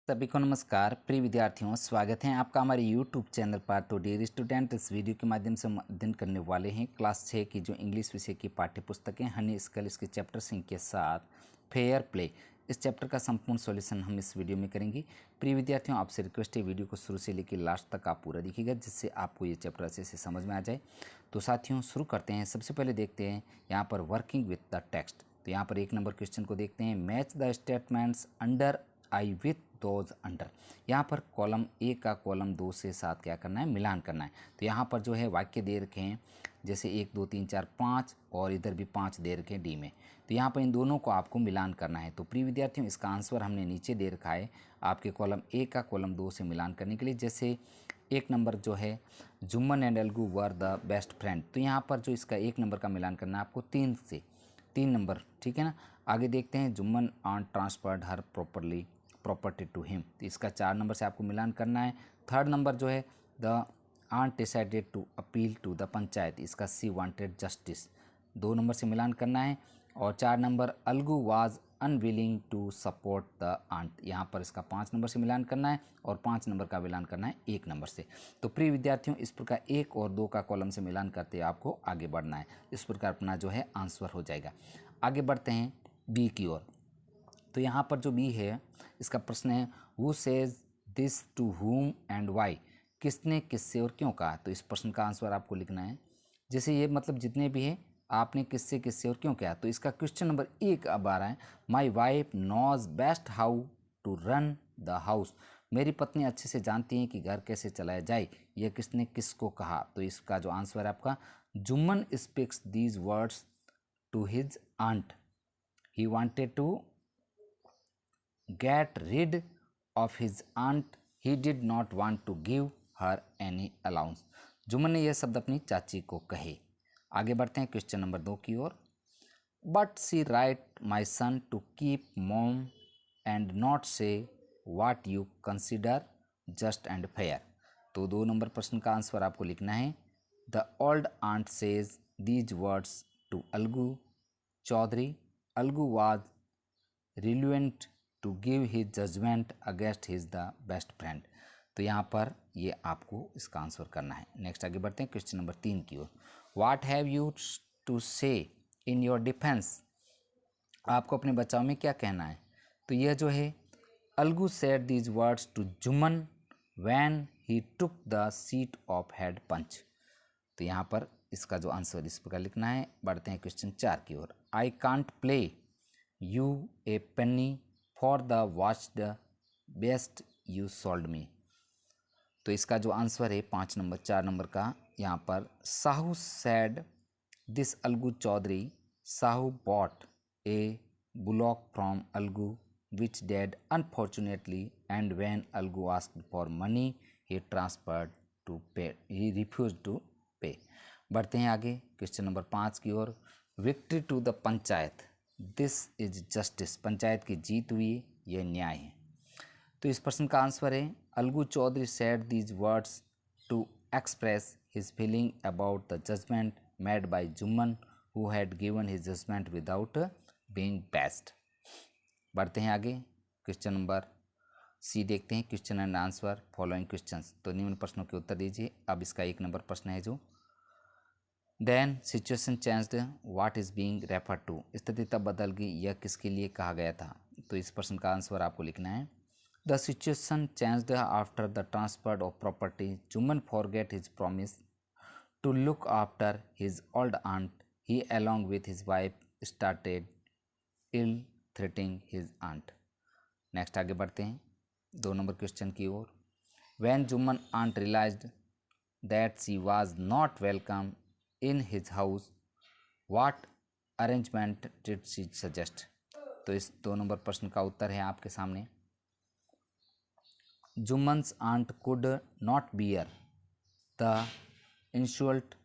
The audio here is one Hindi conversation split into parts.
सभी को नमस्कार। प्रिय विद्यार्थियों, स्वागत है आपका हमारे YouTube चैनल पर। तो डियर स्टूडेंट, इस वीडियो के माध्यम से हम अध्ययन करने वाले हैं क्लास 6 की जो इंग्लिश विषय की पाठ्य पुस्तकें हनी स्कल इसके चैप्टर संख्या 7 फेयर प्ले। इस चैप्टर का संपूर्ण सॉल्यूशन हम इस वीडियो में करेंगे। प्रिय विद्यार्थियों, आपसे रिक्वेस्ट है वीडियो को शुरू से लेकर लास्ट तक आप पूरा देखिएगा, जिससे आपको ये चैप्टर अच्छे से समझ में आ जाए। तो साथियों, शुरू करते हैं। सबसे पहले देखते हैं यहाँ पर वर्किंग विथ द टेक्स्ट। तो यहाँ पर 1 नंबर क्वेश्चन को देखते हैं। Match the statements under I with those under. यहाँ पर कॉलम ए का कॉलम 2 से 7 क्या करना है, मिलान करना है। तो यहाँ पर जो है वाक्य दे रखे हैं, जैसे 1 2 3 4 5 और इधर भी 5 दे रखे हैं डी में। तो यहाँ पर इन दोनों को आपको मिलान करना है। तो प्रिय विद्यार्थियों, इसका आंसर हमने नीचे दे रखा है आपके कॉलम ए का कॉलम 2 से मिलान करने के लिए। जैसे 1 नंबर जो है Jumman and Algu were the best friend. तो यहाँ पर जो इसका 1 नंबर का मिलान करना है आपको 3 से 3 नंबर, ठीक है ना। आगे देखते हैं Jumman aunt transferred her property to him. तो इसका 4 नंबर से आपको मिलान करना है। 3rd नंबर जो है the aunt decided to appeal to the panchayat. इसका सी वांटेड जस्टिस 2 नंबर से मिलान करना है। और 4 number Algu was unwilling to support the aunt. यहाँ पर इसका 5 नंबर से मिलान करना है और 5 नंबर का मिलान करना है 1 नंबर से। तो प्रिय विद्यार्थियों, इस प्रकार 1 और 2 का कॉलम से मिलान करते आपको आगे बढ़ना है। इस प्रकार अपना जो है आंसर हो जाएगा। आगे बढ़ते हैं बी की ओर। तो यहाँ पर जो बी है, इसका प्रश्न है who says this to whom and why. किसने किससे और क्यों कहा। तो इस प्रश्न का आंसर आपको लिखना है। जैसे ये मतलब जितने भी हैं, आपने किससे किससे और क्यों किया। तो इसका क्वेश्चन नंबर 1 अब आ रहा है। My wife knows best how to run the house. मेरी पत्नी अच्छे से जानती हैं कि घर कैसे चलाया जाए। यह किसने किसको कहा। तो इसका जो आंसर है आपका, Jumman speaks these words to his aunt. He wanted to get rid of his aunt. He did not want to give her any allowance. Jumman ने यह शब्द अपनी चाची को कहे। आगे बढ़ते हैं क्वेश्चन नंबर 2 की ओर। But see right my son to keep mom and not say what you consider just and fair. तो 2 नंबर प्रश्न का आंसर आपको लिखना है। The old aunt says these words to Algu Chaudhary. Algu was reluctant to give his judgement against his the best friend. तो यहाँ पर ये आपको इसका आंसर करना है। नेक्स्ट आगे बढ़ते हैं क्वेश्चन नंबर 3 की ओर। व्हाट हैव यू टू से इन योर डिफेंस। आपको अपने बचाव में क्या कहना है। तो यह जो है Algu said these words to Jumman when he took the seat of head panch. तो यहाँ पर इसका जो आंसर इस प्रकार लिखना है। बढ़ते हैं क्वेश्चन 4 की ओर। I can't play you a penny for the watch the best you sold me. तो इसका जो आंसर है 5 नंबर 4 नंबर का, यहाँ पर Sahu said this Algu Chaudhary. Sahu bought a bullock from Algu which died unfortunately and when Algu asked for money he transferred to pay, he refuse to पे। बढ़ते हैं आगे क्वेश्चन नंबर 5 की ओर। Victory to the panchayat this is justice. Panchayat की जीत हुई, यह न्याय है। तो इस प्रश्न का आंसर है Algu Chaudhary said these words to express his feeling about the judgment made by Jumman who had given his judgment without being best. बढ़ते हैं आगे क्वेश्चन नंबर सी देखते हैं। Question and answer following questions. तो निम्न प्रश्नों के उत्तर दीजिए। अब इसका 1 नंबर प्रश्न है जो then situation changed what is being refer to. स्थिति तब बदल गई, यह किसके लिए कहा गया था। तो इस प्रश्न का आंसर आपको लिखना है। The situation changed after the transfer of property. Jumman forget his promise to look after his old aunt. He along with his wife started ill treating his aunt. Next आगे बढ़ते हैं 2 नंबर क्वेश्चन की ओर। When Jumman aunt realised that she was not welcome in his house what arrangement did she suggest. तो इस 2 नंबर प्रश्न का उत्तर है आपके सामने। Jumman's aunt could not bear the insult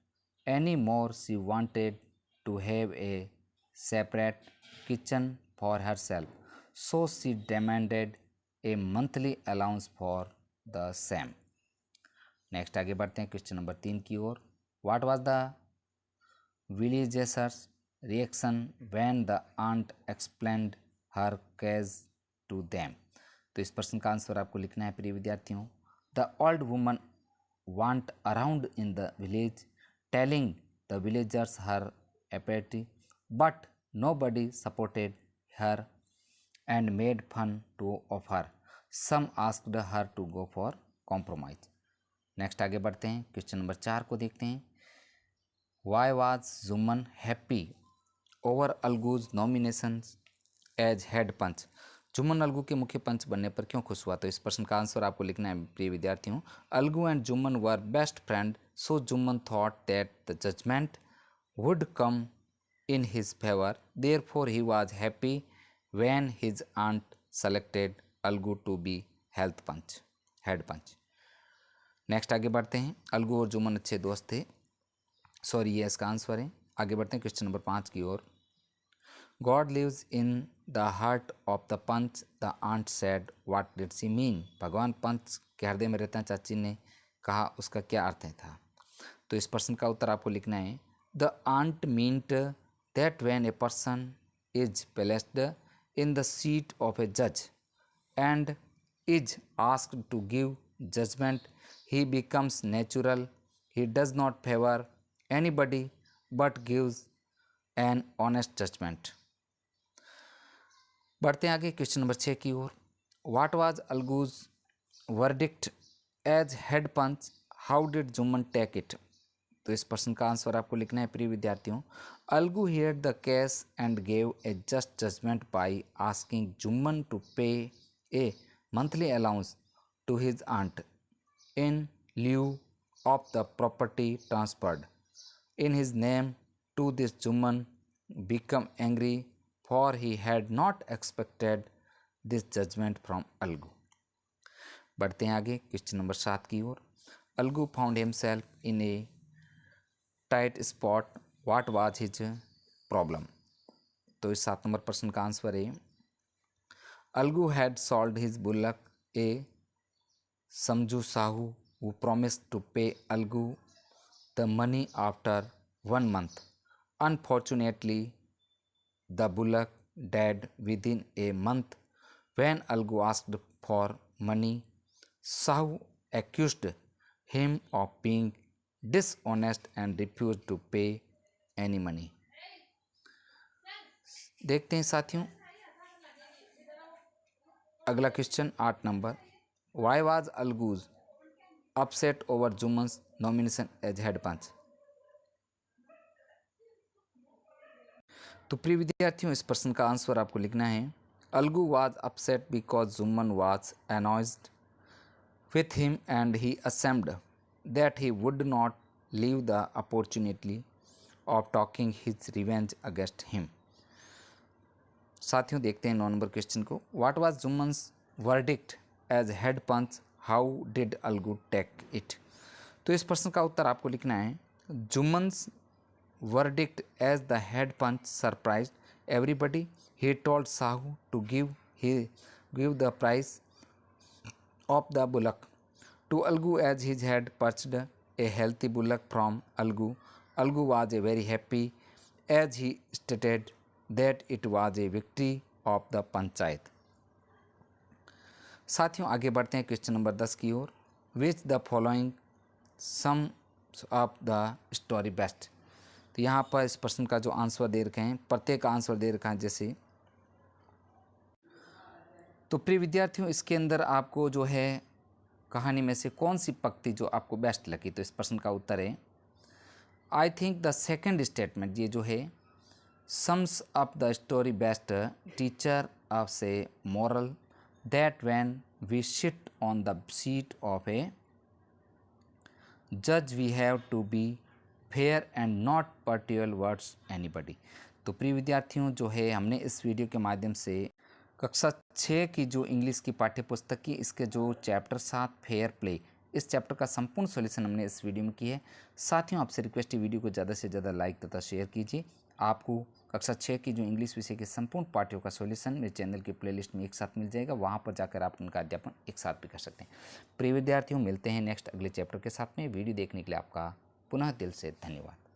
any more. She wanted to have a separate kitchen for herself, so she demanded a monthly allowance for the same. Next आगे बढ़ते हैं क्वेश्चन नंबर 3 की ओर। What was the villagers' reaction when the aunt explained her case to them। तो इस प्रश्न का आंसर आपको लिखना है प्रिय विद्यार्थियों। The old woman went around in the village telling the villagers her apathy but nobody supported her and made fun of her. Some asked her to go for compromise. Next आगे बढ़ते हैं, क्वेश्चन नंबर 4 को देखते हैं। Why was Zuman happy over Algu's nominations as head पंच? जुम्मन अलगू के मुख्य पंच बनने पर क्यों खुश हुआ? तो इस प्रश्न का आंसर आपको लिखना है प्रिय विद्यार्थियों। Algu and Jumman were best friend, so Jumman thought that the judgment would come in his favor, therefore he was happy when his aunt selected Algu to be head punch। Next आगे बढ़ते हैं। अलगू और जुम्मन अच्छे दोस्त थे, सॉरी ये इसका आंसर है। आगे बढ़ते हैं क्वेश्चन नंबर 5 की ओर। God lives in the heart of the punch, the aunt said, what did she mean? भगवान पंच के हृदय में रहता है, चाची ने कहा, उसका क्या अर्थ था? तो इस प्रश्न का उत्तर आपको लिखना है the aunt meant that when a person is placed in the seat of a judge and is asked to give judgment, he becomes natural. He does not favor anybody but gives an honest judgment. बढ़ते हैं आगे क्वेश्चन नंबर 6 की ओर। What was Algu's verdict as head punch? How did Juman take it? तो इस प्रश्न का आंसर आपको लिखना है प्रिय विद्यार्थियों। Algu heard the case and gave a just judgment by asking Juman to pay a monthly allowance to his aunt in lieu of the property transferred in his name to this. Juman became angry for he had not expected this judgment from Algu. बढ़ते हैं आगे क्वेश्चन नंबर 7 की ओर। Algu found himself in a tight spot, what was his problem? तो इस 7 नंबर प्रश्न का आंसर है Algu had sold his bullock a Samjhu Sahu who promised to pay Algu the money after 1 month. Unfortunately, the bullock died within a month. When Algu asked for money, Sahu accused him of being dishonest and refused to pay any money. देखते हैं साथियों अगला question 8 number. Why was Algu's upset over Juman's nomination as head punch? तो प्रिय विद्यार्थियों इस प्रश्न का आंसर आपको लिखना है Algu was upset because Juman was annoyed with him and he assumed that he would not leave the opportunity of taking his revenge against him. साथियों देखते हैं 9 नंबर क्वेश्चन को। What was Juman's verdict as head punch? How did Algu take it? तो इस प्रश्न का उत्तर आपको लिखना है Juman's verdict as the head punch surprised everybody. He told Sahu to give the price of the bullock to Algu as his had purchased a healthy bullock from Algu. Algu was very happy as he stated that it was a victory of the panchayat. साथियों आगे बढ़ते हैं क्वेश्चन नंबर 10 की ओर। Which the following sums up the story best? तो यहाँ पर इस प्रश्न का जो आंसर दे रखे हैं प्रत्येक आंसर दे रखा है जैसे। तो प्रिय विद्यार्थियों इसके अंदर आपको जो है कहानी में से कौन सी पंक्ति जो आपको बेस्ट लगी? तो इस प्रश्न का उत्तर है I think the second statement, ये जो है sums up the story best. Teacher of say moral that when we sit on the seat of a जज we have to be fair and not particular words anybody. तो प्रिय विद्यार्थियों जो है हमने इस वीडियो के माध्यम से कक्षा 6 की जो इंग्लिश की पाठ्यपुस्तक की इसके जो चैप्टर 7 फेयर प्ले, इस चैप्टर का संपूर्ण सॉल्यूशन हमने इस वीडियो में की है। साथियों आपसे रिक्वेस्ट है वीडियो को ज़्यादा से ज़्यादा लाइक तथा शेयर कीजिए। आपको कक्षा 6 की जो इंग्लिश विषय के संपूर्ण पाठ्यों का सॉल्यूशन मेरे चैनल की प्लेलिस्ट में एक साथ मिल जाएगा, वहाँ पर जाकर आप उनका अध्यापन एक साथ भी कर सकते हैं। प्रिय विद्यार्थियों मिलते हैं नेक्स्ट अगले चैप्टर के साथ में। वीडियो देखने के लिए आपका पुनः दिल से धन्यवाद।